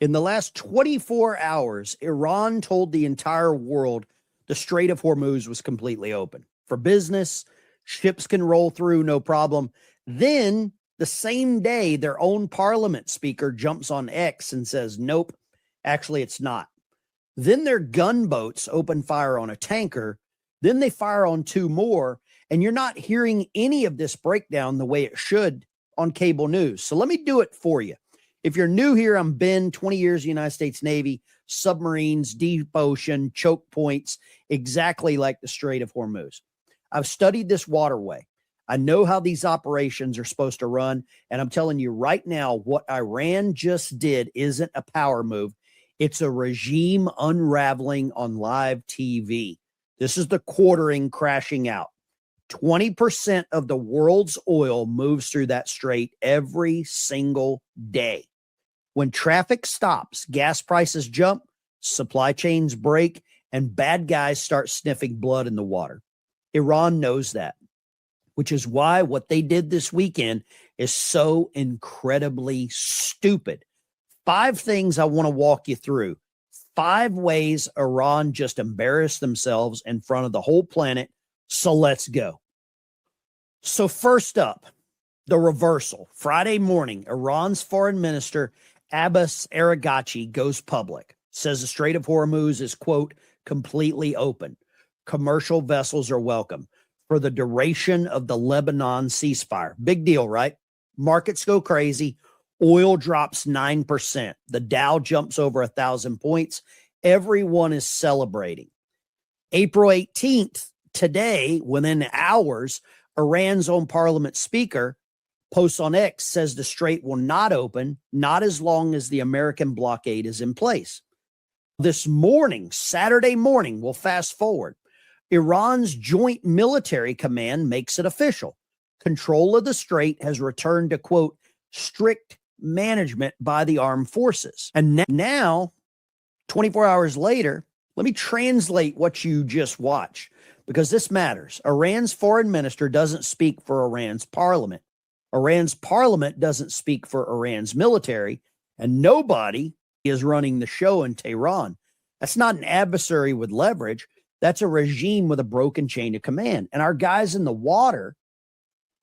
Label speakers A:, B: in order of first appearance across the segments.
A: In the last 24 hours, Iran told the entire world the Strait of Hormuz was completely open for business. Ships can roll through, no problem. Then the same day, their own parliament speaker jumps on X and says, nope, actually, it's not. Then their gunboats open fire on a tanker. Then they fire on two more. And you're not hearing any of this breakdown the way it should on cable news. So let me do it for you. If you're new here, I'm Ben, 20 years United States Navy, submarines, deep ocean, choke points, exactly like the Strait of Hormuz. I've studied this waterway. I know how these operations are supposed to run. And I'm telling you right now, what Iran just did isn't a power move. It's a regime unraveling on live TV. This is the quartering crashing out. 20% of the world's oil moves through that strait every single day. When traffic stops, gas prices jump, supply chains break, and bad guys start sniffing blood in the water. Iran knows that, which is why what they did this weekend is so incredibly stupid. 5 things I want to walk you through. 5 ways Iran just embarrassed themselves in front of the whole planet. So let's go. So first up, the reversal. Friday morning, Iran's foreign minister, Abbas Araghchi, goes public, says the Strait of Hormuz is, quote, completely open. Commercial vessels are welcome for the duration of the Lebanon ceasefire. Big deal, right? Markets go crazy. Oil drops 9%. The Dow jumps over 1,000 points. Everyone is celebrating. April 18th, today, within hours, Iran's own parliament speaker posts on X, says the strait will not open, not as long as the American blockade is in place. This morning, Saturday morning, we'll fast forward. Iran's Joint Military Command makes it official. Control of the strait has returned to, quote, strict management by the armed forces. And now, 24 hours later, let me translate what you just watched, because this matters. Iran's foreign minister doesn't speak for Iran's parliament. Iran's parliament doesn't speak for Iran's military, and nobody is running the show in Tehran. That's not an adversary with leverage. That's a regime with a broken chain of command. And our guys in the water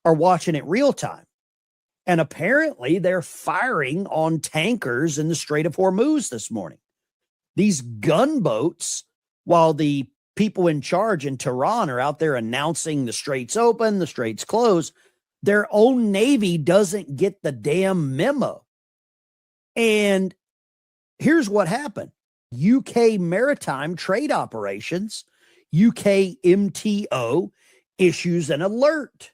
A: are watching it real time. And apparently they're firing on tankers in the Strait of Hormuz this morning. These gunboats, while the people in charge in Tehran are out there announcing the strait's open, the strait's closed, their own Navy doesn't get the damn memo. And here's what happened. UK Maritime Trade Operations, UK MTO, issues an alert.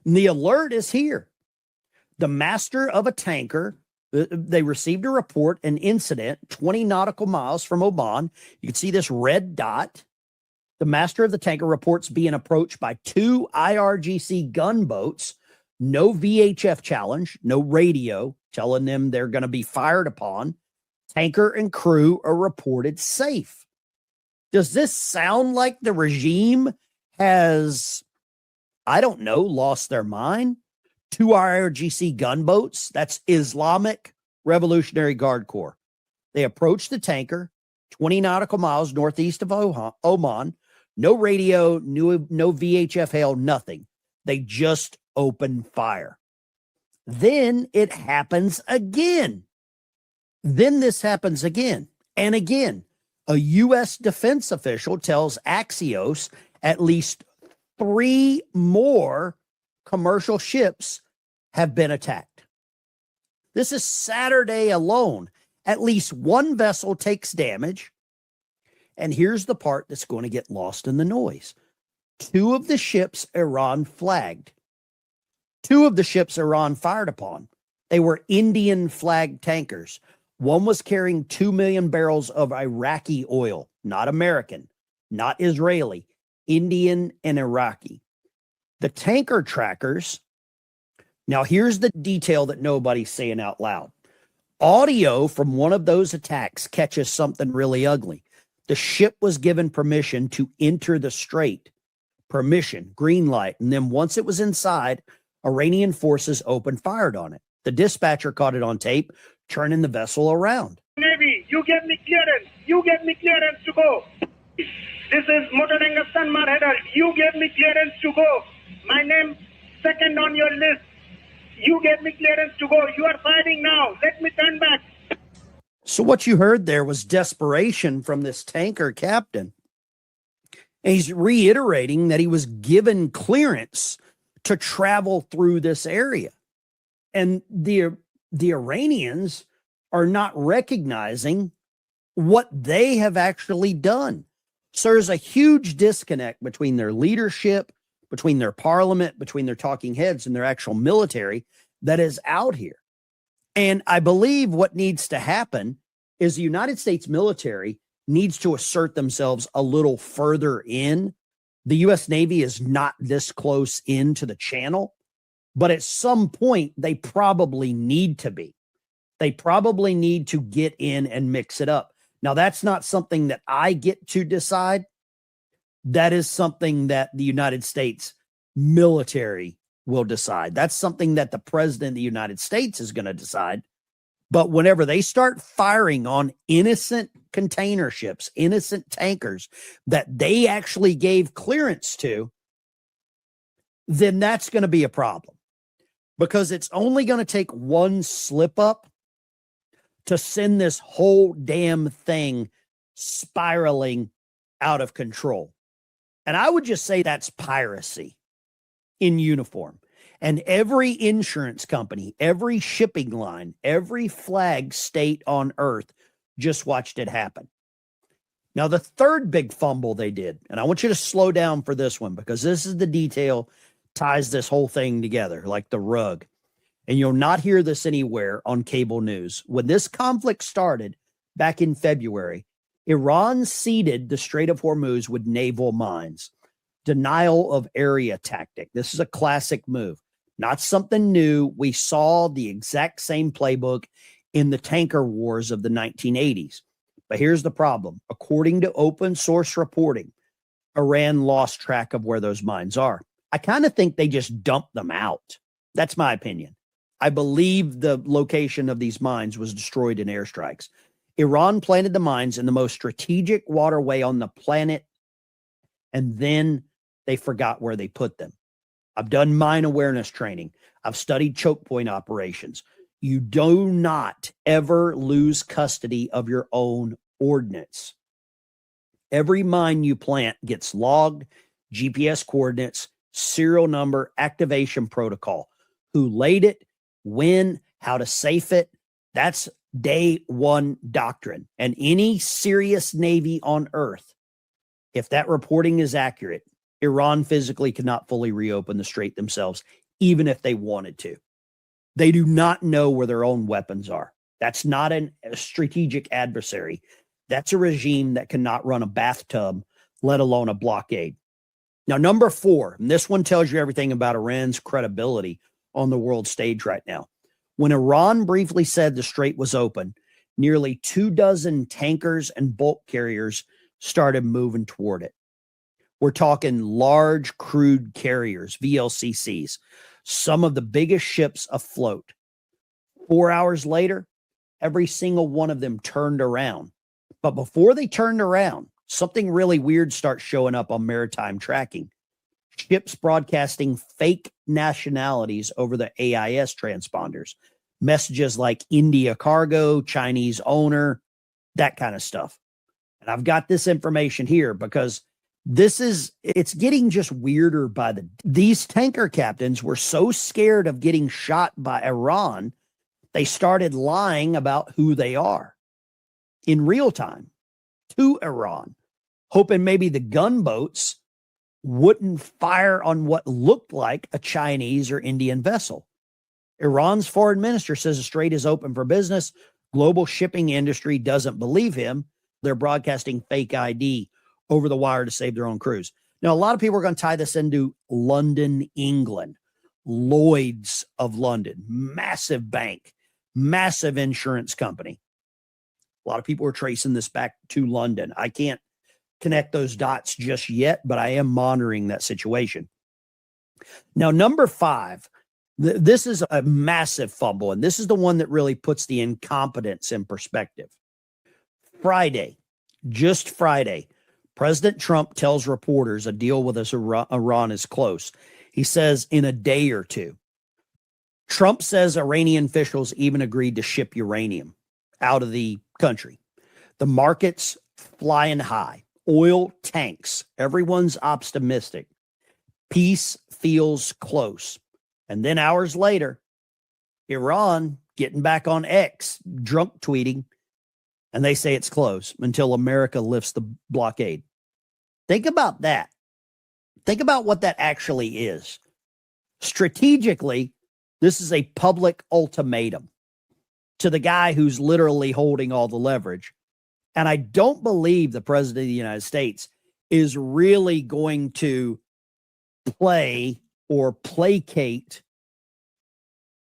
A: And the alert is here. The master of a tanker, they received a report, an incident 20 nautical miles from Oman. You can see this red dot. The master of the tanker reports being approached by 2 IRGC gunboats. No VHF challenge, no radio telling them they're going to be fired upon. Tanker and crew are reported safe. Does this sound like the regime has, I don't know, lost their mind? 2 IRGC gunboats, that's Islamic Revolutionary Guard Corps. They approached the tanker 20 nautical miles northeast of Oman. No radio, no VHF hail, nothing. They just opened fire. Then it happens again. Then this happens again and again. A U.S. defense official tells Axios at least 3 more commercial ships have been attacked. This is Saturday alone. At least 1 vessel takes damage. And here's the part that's going to get lost in the noise. 2 of the ships Iran flagged. 2 of the ships Iran fired upon. They were Indian flagged tankers. One was carrying 2 million barrels of Iraqi oil, not American, not Israeli, Indian and Iraqi. The tanker trackers, now here's the detail that nobody's saying out loud. Audio from one of those attacks catches something really ugly. The ship was given permission to enter the strait. Permission, green light. And then once it was inside, Iranian forces opened fire on it. The dispatcher caught it on tape. turning the vessel around.
B: Navy, you gave me clearance. You gave me clearance to go. This is Motoranga Sanmar Herald. You gave me clearance to go. My name second on your list. You gave me clearance to go. You are fighting now. Let me turn back.
A: So what you heard there was desperation from this tanker captain. And he's reiterating that he was given clearance to travel through this area. And the Iranians are not recognizing what they have actually done. So there's a huge disconnect between their leadership, between their parliament, between their talking heads and their actual military that is out here. And I believe what needs to happen is the United States military needs to assert themselves a little further in. The U.S. Navy is not this close into the channel, but at some point they probably need to be. They probably need to get in and mix it up. Now, that's not something that I get to decide. That is something that the United States military will decide. That's something that the president of the United States is going to decide. But whenever they start firing on innocent container ships, innocent tankers that they actually gave clearance to, then that's going to be a problem, because it's only going to take one slip up to send this whole damn thing spiraling out of control. And I would just say that's piracy in uniform. And every insurance company, every shipping line, every flag state on earth just watched it happen. Now, the third big fumble they did, and I want you to slow down for this one, because this is the detail ties this whole thing together like the rug. And you'll not hear this anywhere on cable news. When this conflict started back in February, Iran seeded the Strait of Hormuz with naval mines. Denial of area tactic. This is a classic move. Not something new. We saw the exact same playbook in the tanker wars of the 1980s. But here's the problem. According to open source reporting, Iran lost track of where those mines are. I kind of think they just dumped them out. That's my opinion. I believe the location of these mines was destroyed in airstrikes. Iran planted the mines in the most strategic waterway on the planet, and then they forgot where they put them. I've done mine awareness training. I've studied choke point operations. You do not ever lose custody of your own ordnance. Every mine you plant gets logged, GPS coordinates, serial number, activation protocol, who laid it, when, how to safe it. That's day one doctrine. And any serious Navy on earth, if that reporting is accurate, Iran physically cannot fully reopen the strait themselves, even if they wanted to. They do not know where their own weapons are. That's not a strategic adversary. That's a regime that cannot run a bathtub, let alone a blockade. Now, number 4, and this one tells you everything about Iran's credibility on the world stage right now. When Iran briefly said the strait was open, nearly 24 tankers and bulk carriers started moving toward it. We're talking large crude carriers, VLCCs, some of the biggest ships afloat. 4 hours later, every single one of them turned around. But before they turned around, something really weird starts showing up on maritime tracking. Ships broadcasting fake nationalities over the AIS transponders. Messages like India cargo, Chinese owner, that kind of stuff. And I've got this information here because it's getting just weirder by these tanker captains were so scared of getting shot by Iran, they started lying about who they are in real time to Iran, hoping maybe the gunboats wouldn't fire on what looked like a Chinese or Indian vessel. Iran's foreign minister says the strait is open for business. Global shipping industry doesn't believe him. They're broadcasting fake ID over the wire to save their own crews. Now, a lot of people are going to tie this into London, England. Lloyd's of London, massive bank, massive insurance company. A lot of people are tracing this back to London. I can't connect those dots just yet, but I am monitoring that situation. Now, number 5, This is a massive fumble, and this is the one that really puts the incompetence in perspective. Friday, just Friday, President Trump tells reporters a deal with Iran is close. He says in a day or two. Trump says Iranian officials even agreed to ship uranium out of the country. The market's flying high. Oil tanks. Everyone's optimistic. Peace feels close. And then hours later, Iran getting back on X, drunk tweeting, and they say it's close until America lifts the blockade. Think about that. Think about what that actually is. Strategically, this is a public ultimatum to the guy who's literally holding all the leverage. And I don't believe the president of the United States is really going to play or placate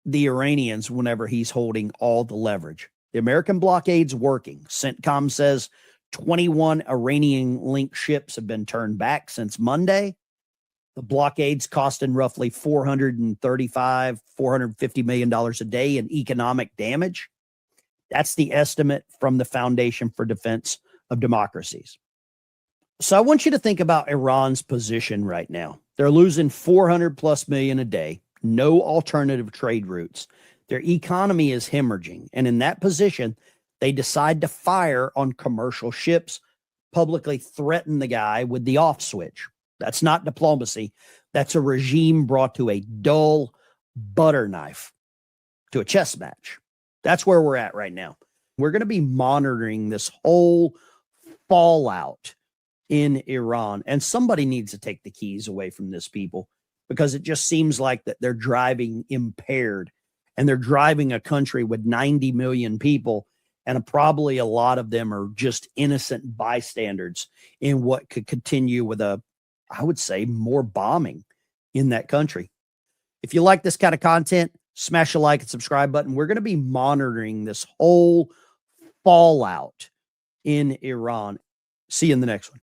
A: the Iranians whenever he's holding all the leverage. The American blockade's working. CENTCOM says 21 Iranian-linked ships have been turned back since Monday. The blockade's costing roughly $450 million a day in economic damage. That's the estimate from the Foundation for Defense of Democracies. So I want you to think about Iran's position right now. They're losing 400 plus million a day, no alternative trade routes. Their economy is hemorrhaging. And in that position, they decide to fire on commercial ships, publicly threaten the guy with the off switch. That's not diplomacy. That's a regime brought to a dull butter knife, to a chess match. That's where we're at right now. We're going to be monitoring this whole fallout in Iran. And somebody needs to take the keys away from this, people, because it just seems like that they're driving impaired, and they're driving a country with 90 million people. And probably a lot of them are just innocent bystanders in what could continue with I would say, more bombing in that country. If you like this kind of content, smash the like and subscribe button. We're going to be monitoring this whole fallout in Iran. See you in the next one.